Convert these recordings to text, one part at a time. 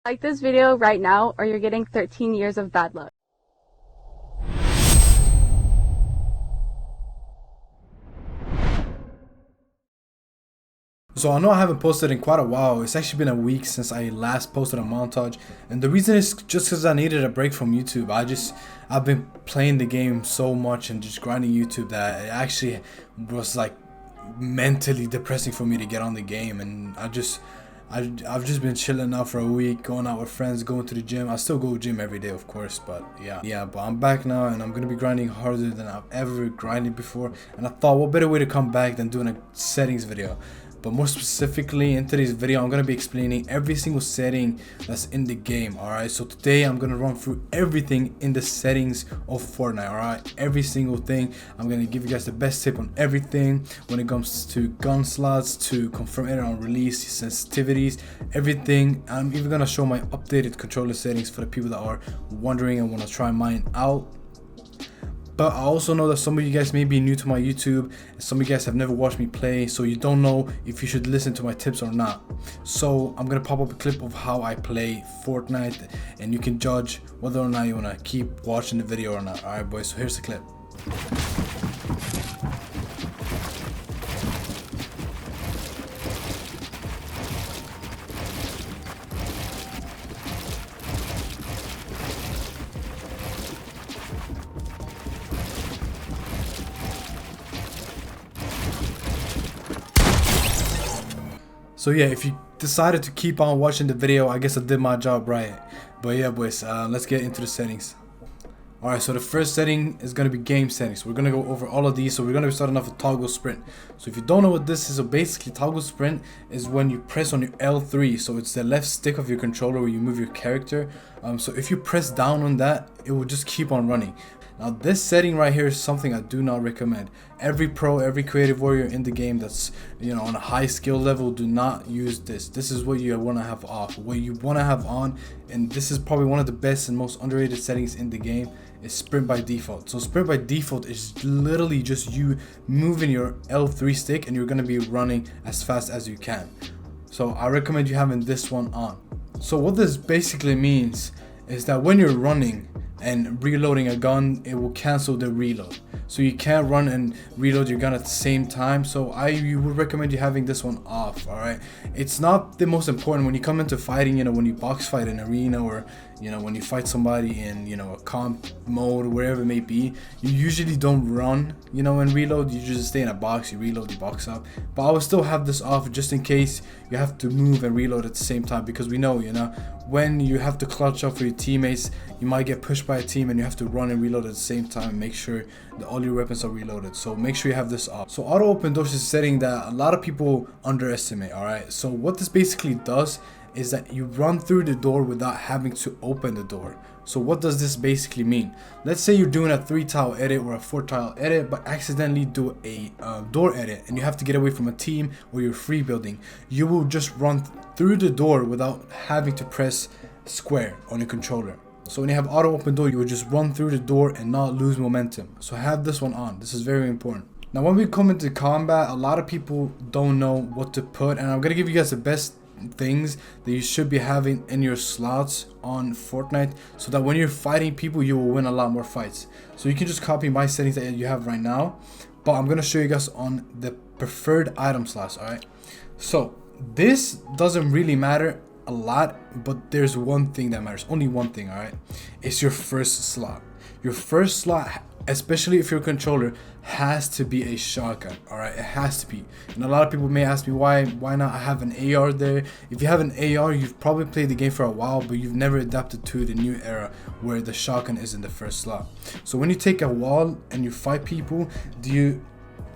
Like this video right now or you're getting 13 years of bad luck. So I know I haven't posted in quite a while. It's actually been a week since I last posted a montage, and the reason is just because I needed a break from YouTube. I've been playing the game so much and just grinding YouTube that it actually was like mentally depressing for me to get on the game. And I've just been chilling now for a week, going out with friends, going to the gym. I still go to gym every day, of course, but yeah. But I'm back now, and I'm gonna be grinding harder than I've ever grinded before. And I thought, what better way to come back than doing a settings video? But more specifically, in today's video, I'm going to be explaining every single setting that's in the game, alright? So today, I'm going to run through everything in the settings of Fortnite, alright? Every single thing. I'm going to give you guys the best tip on everything when it comes to gun slots, to confirm error on release, sensitivities, everything. I'm even going to show my updated controller settings for the people that are wondering and want to try mine out. But I also know that some of you guys may be new to my YouTube, and some of you guys have never watched me play, so you don't know if you should listen to my tips or not. So I'm gonna pop up a clip of how I play Fortnite, and you can judge whether or not you wanna keep watching the video or not. Alright boys, so here's the clip. So yeah, if you decided to keep on watching the video, I guess I did my job right. But yeah boys, let's get into the settings. Alright, so the first setting is going to be game settings. We're going to go over all of these. So we're going to be starting off with toggle sprint. So if you don't know what this is, so basically toggle sprint is when you press on your L3. So it's the left stick of your controller where you move your character. So if you press down on that, it will just keep on running. Now this setting right here is something I do not recommend. Every pro, every creative warrior in the game that's, you know, on a high skill level, do not use this. This is what you want to have off. What you want to have on, and this is probably one of the best and most underrated settings in the game, is sprint by default. So sprint by default is literally just you moving your L3 stick and you're going to be running as fast as you can. So I recommend you having this one on. So what this basically means is that when you're running and reloading a gun, it will cancel the reload. So you can't run and reload your gun at the same time. So you would recommend you having this one off. Alright, it's not the most important when you come into fighting. You know, when you box fight in arena, or you know, when you fight somebody in, you know, a comp mode, wherever it may be, you usually don't run, you know, and reload. You just stay in a box, you reload, you box up. But I will still have this off just in case you have to move and reload at the same time, because we know, you know, when you have to clutch up for your teammates, you might get pushed by a team and you have to run and reload at the same time and make sure that all your weapons are reloaded. So make sure you have this off. So auto open doors is a setting that a lot of people underestimate. Alright, so what this basically does is that you run through the door without having to open the door. So what does this basically mean? Let's say you're doing a 3-tile edit or a 4-tile edit, but accidentally do a door edit, and you have to get away from a team or you're free building. You will just run through the door without having to press square on your controller. So when you have auto open door, you will just run through the door and not lose momentum. So have this one on. This is very important. Now when we come into combat, a lot of people don't know what to put, and I'm gonna give you guys the best things that you should be having in your slots on Fortnite, so that when you're fighting people, you will win a lot more fights. So you can just copy my settings that you have right now, but I'm gonna show you guys on the preferred item slots. Alright, so this doesn't really matter a lot, but there's one thing that matters, only one thing. Alright, it's your first slot. Your first slot, especially if your controller, has to be a shotgun. Alright, it has to be. And a lot of people may ask me why not have an AR there. If you have an AR, you've probably played the game for a while, but you've never adapted to the new era where the shotgun is in the first slot. So when you take a wall and you fight people, do you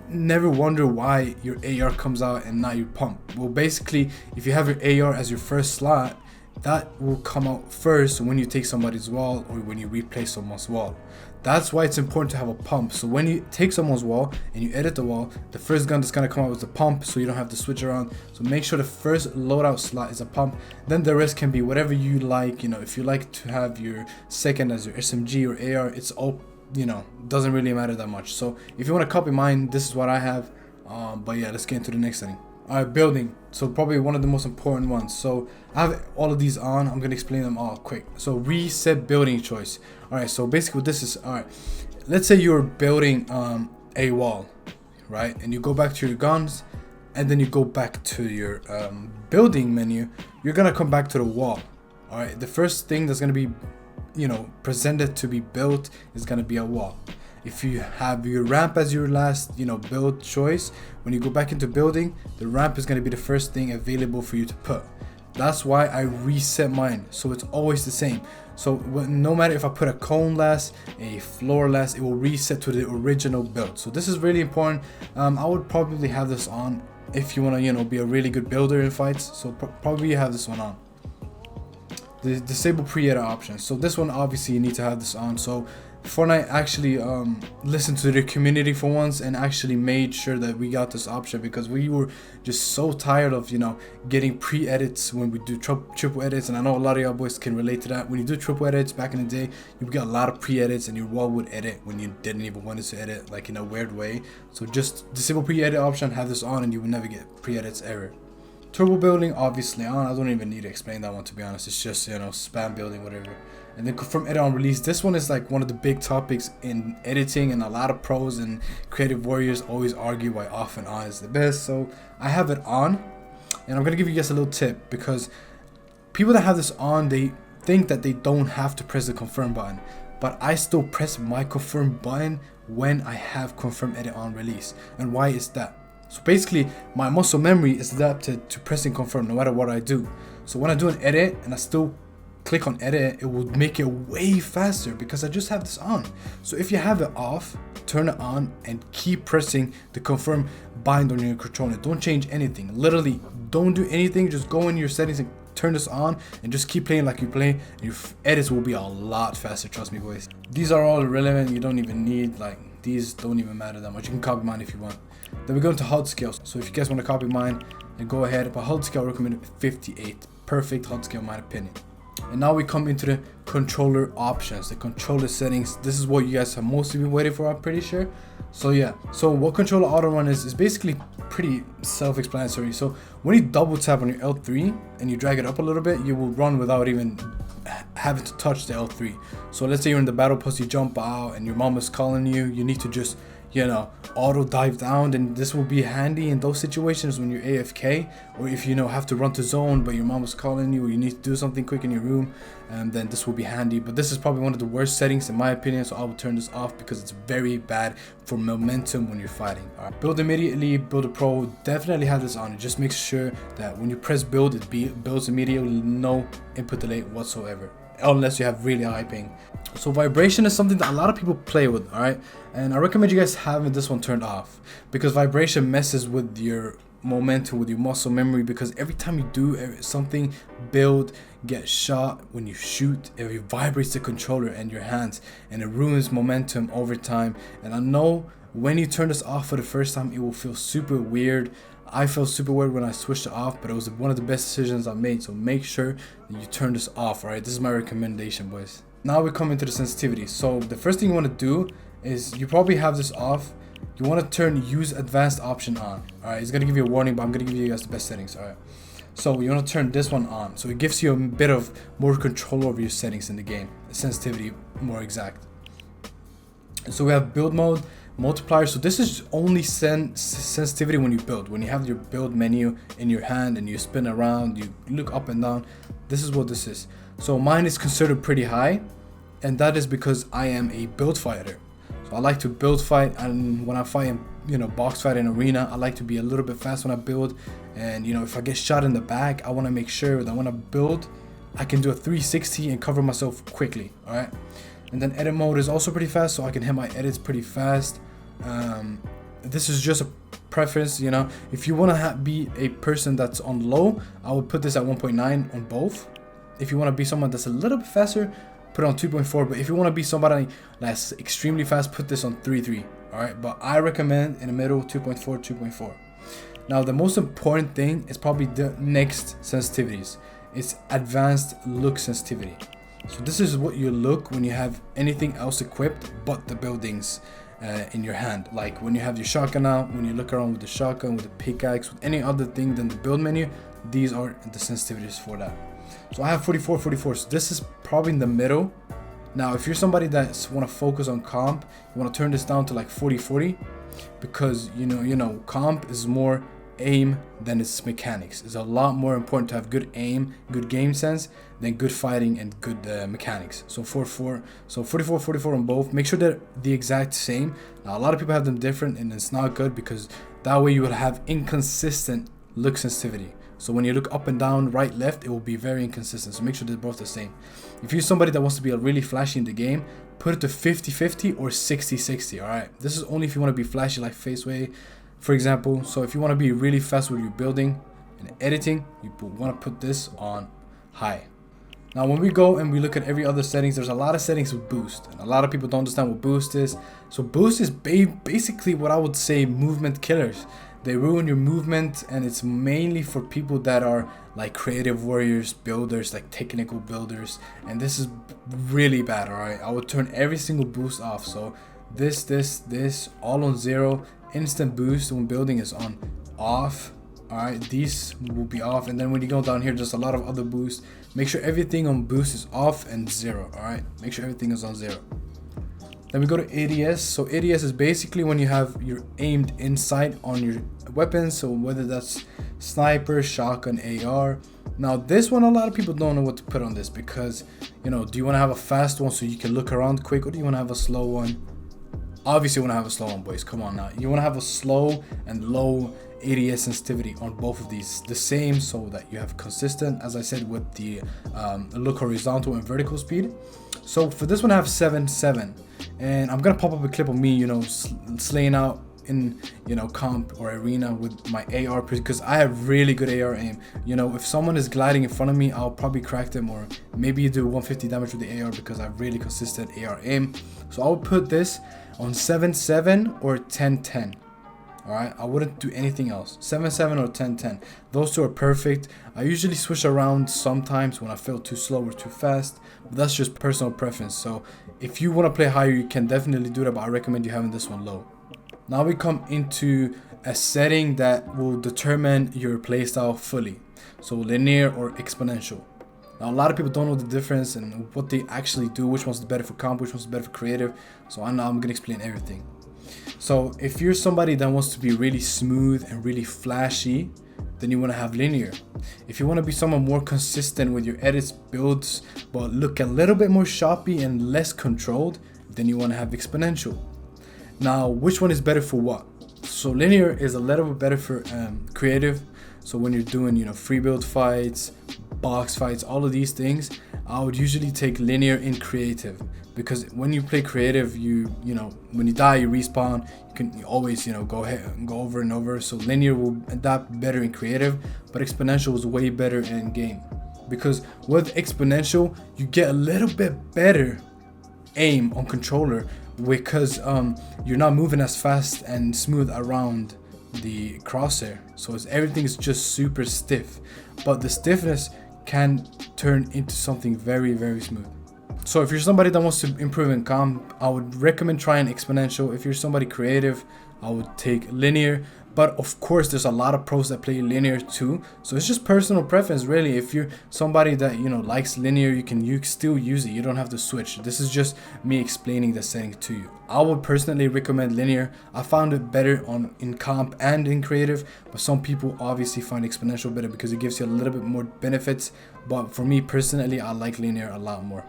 never wonder why your AR comes out and not your pump? Well, basically, if you have your AR as your first slot, that will come out first when you take somebody's wall or when you replace someone's wall. That's why it's important to have a pump. So when you take someone's wall and you edit the wall, the first gun that's gonna come out is a pump, so you don't have to switch around. So make sure the first loadout slot is a pump. Then the rest can be whatever you like. You know, if you like to have your second as your SMG or AR, it's all, you know, doesn't really matter that much. So if you want to copy mine, this is what I have. But yeah, let's get into the next setting. Alright, building. So probably one of the most important ones. So I have all of these on. I'm gonna explain them all quick. So reset building choice. Alright, so basically what this is, alright. Let's say you're building a wall, right? And you go back to your guns, and then you go back to your building menu. You're gonna come back to the wall. Alright, the first thing that's gonna be, you know, presented to be built is gonna be a wall. If you have your ramp as your last, you know, build choice, when you go back into building, the ramp is going to be the first thing available for you to put. That's why I reset mine, so it's always the same. So no matter if I put a cone last, a floor last, it will reset to the original build. So this is really important. I would probably have this on if you want to, you know, be a really good builder in fights. So probably have this one on. The disable pre-edit options. So this one obviously you need to have this on. So Fortnite actually listened to the community for once and actually made sure that we got this option, because we were just so tired of, you know, getting pre-edits when we do triple edits. And I know a lot of y'all boys can relate to that. When you do triple edits back in the day, you got a lot of pre-edits and your wall would edit when you didn't even want it to edit, like in a weird way. So just disable pre-edit option, have this on, and you will never get pre-edits ever. Turbo building, obviously on. I don't even need to explain that one, to be honest. It's just, you know, spam building, whatever. And then confirm edit on release. This one is like one of the big topics in editing, and a lot of pros and creative warriors always argue why off and on is the best. So I have it on, and I'm gonna give you guys a little tip, because people that have this on, they think that they don't have to press the confirm button, but I still press my confirm button when I have confirm edit on release. And why is that? So basically my muscle memory is adapted to pressing confirm no matter what I do. So when I do an edit and I still click on edit, it will make it way faster because I just have this on. So if you have it off, turn it on and keep pressing the confirm bind on your controller. Don't change anything. Literally don't do anything. Just go in your settings and turn this on and just keep playing like you play, and your edits will be a lot faster, trust me boys. These are all irrelevant. You don't even need, like, these don't even matter that much. You can copy mine if you want. Then we go into HUD scales. So if you guys want to copy mine, then go ahead. But HUD scale, I recommend 58. Perfect HUD scale in my opinion. And now we come into the controller options, the controller settings. This is what you guys have mostly been waiting for, I'm pretty sure. So yeah, so what controller auto run is basically pretty self-explanatory. So when you double tap on your L3 and you drag it up a little bit, you will run without even having to touch the L3. So let's say you're in the battle post, you jump out and your mom is calling you, you need to just, you know, auto dive down, and this will be handy in those situations when you're AFK, or if you know have to run to zone but your mom is calling you, or you need to do something quick in your room, and then this will be handy. But this is probably one of the worst settings in my opinion, so I will turn this off because it's very bad for momentum when you're fighting. All right. Build immediately, build a pro, definitely have this on. It just makes sure that when you press build, it builds immediately, no input delay whatsoever, unless you have really high ping. So vibration is something that a lot of people play with, all right, and I recommend you guys having this one turned off, because vibration messes with your momentum, with your muscle memory, because every time you do something, build, get shot, when you shoot, it vibrates the controller and your hands, and it ruins momentum over time. And I know when you turn this off for the first time, it will feel super weird. I felt super weird when I switched it off, but it was one of the best decisions I made. So make sure that you turn this off. All right, this is my recommendation, boys. Now we come into the sensitivity. So the first thing you want to do is, you probably have this off, you want to turn use advanced option on. All right, it's gonna give you a warning, but I'm gonna give you guys the best settings. All right, so you want to turn this one on, so it gives you a bit of more control over your settings in the game, sensitivity more exact. So we have build mode, multiplier. So this is only sensitivity when you build, when you have your build menu in your hand and you spin around, you look up and down. This is what this is. So mine is considered pretty high, and that is because I am a build fighter. So I like to build fight, and when I fight in, you know, box fight in arena, I like to be a little bit fast when I build. And you know, if I get shot in the back, I want to make sure that when I build, I can do a 360 and cover myself quickly. All right. And then edit mode is also pretty fast, so I can hit my edits pretty fast. This is just a preference, you know. If you want to be a person that's on low, I would put this at 1.9 on both. If you want to be someone that's a little bit faster, put it on 2.4. But if you want to be somebody that's extremely fast, put this on 3.3. All right, but I recommend in the middle 2.4, 2.4. Now the most important thing is probably the next sensitivities. It's advanced look sensitivity. So this is what you look when you have anything else equipped but the buildings. in your hand. Like when you have your shotgun out, when you look around with the shotgun, with the pickaxe, with any other thing than the build menu, these are the sensitivities for that. So I have 44, 44. So this is probably in the middle. Now, if you're somebody that's want to focus on comp, you want to turn this down to like 40, 40, because you know, comp is more aim than its mechanics. It's a lot more important to have good aim, good game sense, than good fighting and good mechanics. So 44, so 44, 44 on both. Make sure they're the exact same. Now, a lot of people have them different, and it's not good because that way you will have inconsistent look sensitivity. So when you look up and down, right, left, it will be very inconsistent. So make sure they're both the same. If you're somebody that wants to be really flashy in the game, put it to 50-50 or 60-60. All right, this is only if you want to be flashy like Faceway, for example. So if you want to be really fast with your building and editing, you want to put this on high. Now when we go and we look at every other settings, there's a lot of settings with boost, and a lot of people don't understand what boost is. So boost is basically what I would say movement killers. They ruin your movement, and it's mainly for people that are like creative warriors, builders, like technical builders, and this is really bad. All right, I would turn every single boost off. So this all on 0. Instant boost when building is on off. All right, these will be off, and then when you go down here, there's a lot of other boosts. Make sure everything on boost is off and 0. All right, make sure everything is on 0. Then we go to ADS. So ADS is basically when you have your aimed insight on your weapons. So whether that's sniper, shotgun, AR. Now this one, a lot of people don't know what to put on this, because do you want to have a fast one so you can look around quick, or do you want to have a slow one? Obviously you want to have a slow one, boys. Come on now. You want to have a slow and low ADS sensitivity on both of these, the same, so that you have consistent, as I said, with the look horizontal and vertical speed. So for this one, I have 7-7, and I'm gonna pop up a clip of me, slaying out in comp or arena with my AR, because I have really good AR aim. If someone is gliding in front of me, I'll probably crack them, or maybe do 150 damage with the AR because I have really consistent AR aim. So I'll put this on 7-7 or 10-10. All right, I wouldn't do anything else. 7-7 or 10-10. Those two are perfect. I usually switch around sometimes when I feel too slow or too fast, but that's just personal preference. So if you want to play higher, you can definitely do that, but I recommend you having this one low. Now we come into a setting that will determine your playstyle fully. So linear or exponential. Now a lot of people don't know the difference and what they actually do, which one's better for comp, which one's better for creative. So I'm gonna explain everything. So if you're somebody that wants to be really smooth and really flashy, then you want to have linear. If you want to be someone more consistent with your edits, builds, but look a little bit more choppy and less controlled, then you want to have exponential. Now, which one is better for what? So linear is a little bit better for creative. So when you're doing, free build fights, box fights, all of these things, I would usually take linear in creative, because when you play creative, when you die, you respawn. You always, go ahead and go over and over. So linear will adapt better in creative, but exponential is way better in game, because with exponential, you get a little bit better aim on controller, because you're not moving as fast and smooth around the crosshair. So everything is just super stiff, but the stiffness can turn into something very, very smooth. So if you're somebody that wants to improve in comp, I would recommend trying exponential. If you're somebody creative, I would take linear. But of course, there's a lot of pros that play linear too. So it's just personal preference, really. If you're somebody that likes linear, you can still use it. You don't have to switch. This is just me explaining the setting to you. I would personally recommend linear. I found it better in comp and in creative, but some people obviously find exponential better because it gives you a little bit more benefits. But for me personally, I like linear a lot more.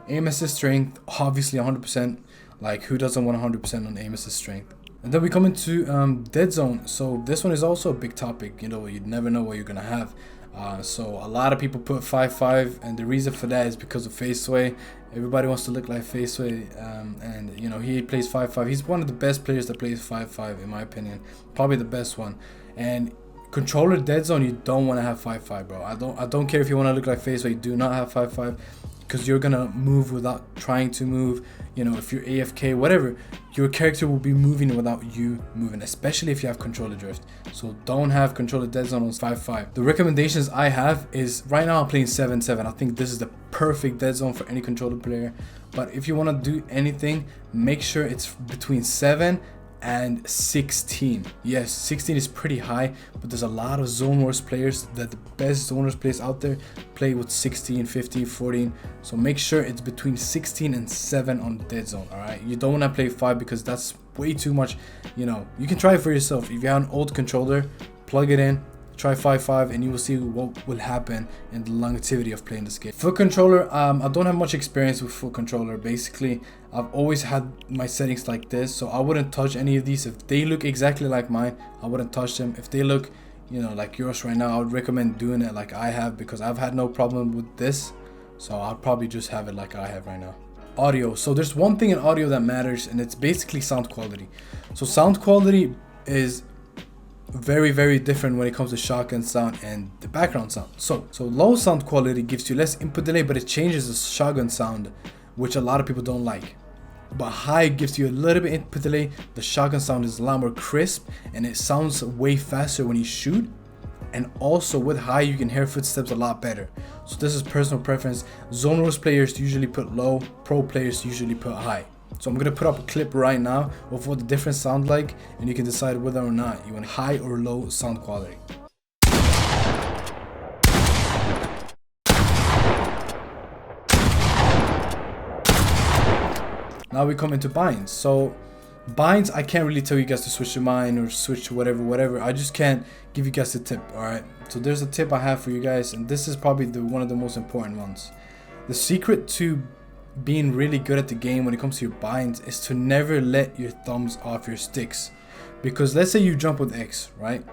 Aim assist strength, obviously 100%. Like, who doesn't want 100% on aim assist strength? And then we come into Deadzone. So this one is also a big topic. You'd never know what you're gonna have. So a lot of people put 5-5, and the reason for that is because of Faceway. Everybody wants to look like Faceway, and he plays 5-5. He's one of the best players that plays 5-5 in my opinion, probably the best one. And controller Deadzone, you don't want to have 5-5, bro. I don't care if you want to look like Faceway. Do not have 5-5. because you're gonna move without trying to move. You know, if you're AFK, whatever, your character will be moving without you moving, especially if you have controller drift. So don't have controller Deadzone on 5.5. The recommendations I have is, right now I'm playing 7.7. I think this is the perfect Deadzone for any controller player. But if you want to do anything, make sure it's between 7 and 16. Yes, 16 is pretty high, but there's a lot of Zone Wars players that the best Zone Wars players out there play with 16, 15, 14. So make sure it's between 16 and 7 on Deadzone. All right, you don't want to play 5 because that's way too much. You know, you can try it for yourself. If you have an old controller, plug it in, try 5.5, and you will see what will happen in the longevity of playing this game. Foot controller, I don't have much experience with foot controller. Basically, I've always had my settings like this, so I wouldn't touch any of these. If they look exactly like mine, I wouldn't touch them. If they look, you know, like yours right now, I would recommend doing it like I have, because I've had no problem with this. So I'll probably just have it like I have right now. Audio. So there's one thing in audio that matters, and it's basically sound quality. So sound quality is very different when it comes to shotgun sound and the background sound. So low sound quality gives you less input delay, but it changes the shotgun sound, which a lot of people don't like. But high gives you a little bit input delay. The shotgun sound is a lot more crisp, and it sounds way faster when you shoot. And also with high, you can hear footsteps a lot better. So this is personal preference. Zone Wars players usually put low, pro players usually put high. So I'm gonna put up a clip right now of what the difference sound like, and you can decide whether or not you want high or low sound quality. Now we come into binds. So binds, I can't really tell you guys to switch to mine or switch to whatever. I just can't give you guys a tip. All right, so there's a tip I have for you guys, and this is probably one of the most important ones. The secret to being really good at the game when it comes to your binds is to never let your thumbs off your sticks. Because let's say you jump with X, right?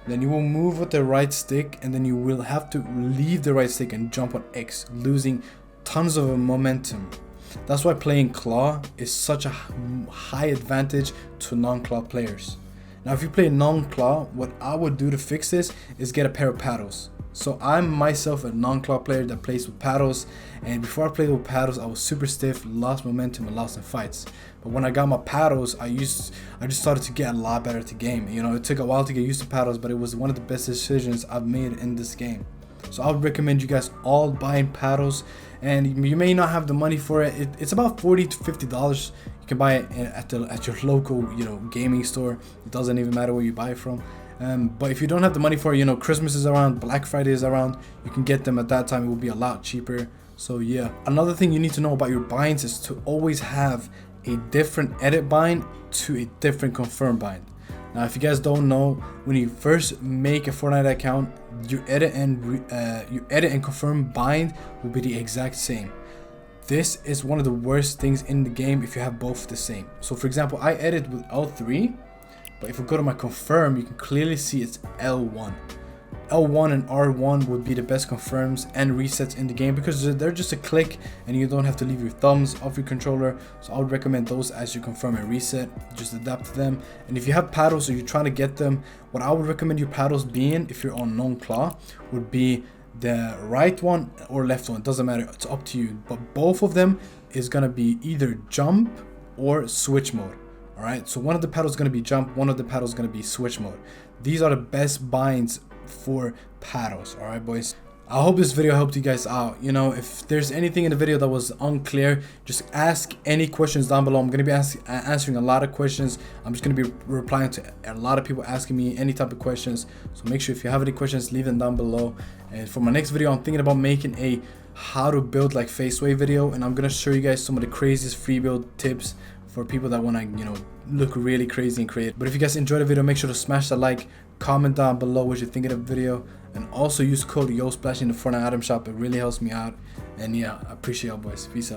Then you will move with the right stick, and then you will have to leave the right stick and jump on X, losing tons of momentum. That's why playing claw is such a high advantage to non-claw players. Now if you play non-claw, what I would do to fix this is get a pair of paddles. So I'm myself a non-claw player that plays with paddles, and before I played with paddles I was super stiff, lost momentum, and lost in fights. But when I got my paddles, I just started to get a lot better at the game. You know, it took a while to get used to paddles, but it was one of the best decisions I've made in this game. So I would recommend you guys all buying paddles, and you may not have the money for it. It's about $40 to $50. You can buy it at your local, you know, gaming store. It doesn't even matter where you buy it from. But if you don't have the money for it, you know, Christmas is around, Black Friday is around, you can get them at that time. It will be a lot cheaper. So yeah, another thing you need to know about your binds is to always have a different edit bind to a different confirm bind. Now if you guys don't know, when you first make a Fortnite account, your edit and confirm bind will be the exact same. This is one of the worst things in the game if you have both the same. So for example, I edit with L3, but if we go to my confirm, you can clearly see it's L1. L1 and R1 would be the best confirms and resets in the game, because they're just a click and you don't have to leave your thumbs off your controller. So I would recommend those as you confirm and reset. Just adapt to them. And if you have paddles or you're trying to get them, what I would recommend your paddles being, if you're on NonClaw, would be the right one or left one. It doesn't matter, it's up to you. But both of them is gonna be either jump or switch mode. Alright, so one of the paddles is going to be jump, one of the paddles is going to be switch mode. These are the best binds for paddles. Alright boys, I hope this video helped you guys out. You know, if there's anything in the video that was unclear, just ask any questions down below. I'm going to be answering a lot of questions. I'm just going to be replying to a lot of people asking me any type of questions. So make sure if you have any questions, leave them down below. And for my next video, I'm thinking about making a how to build like face wave video, and I'm going to show you guys some of the craziest free build tips for people that want to, you know, look really crazy and creative. But if you guys enjoyed the video, make sure to smash that like, comment down below what you think of the video, and also use code Splashy in the Fortnite item shop. It really helps me out. And yeah, I appreciate y'all boys. Peace out.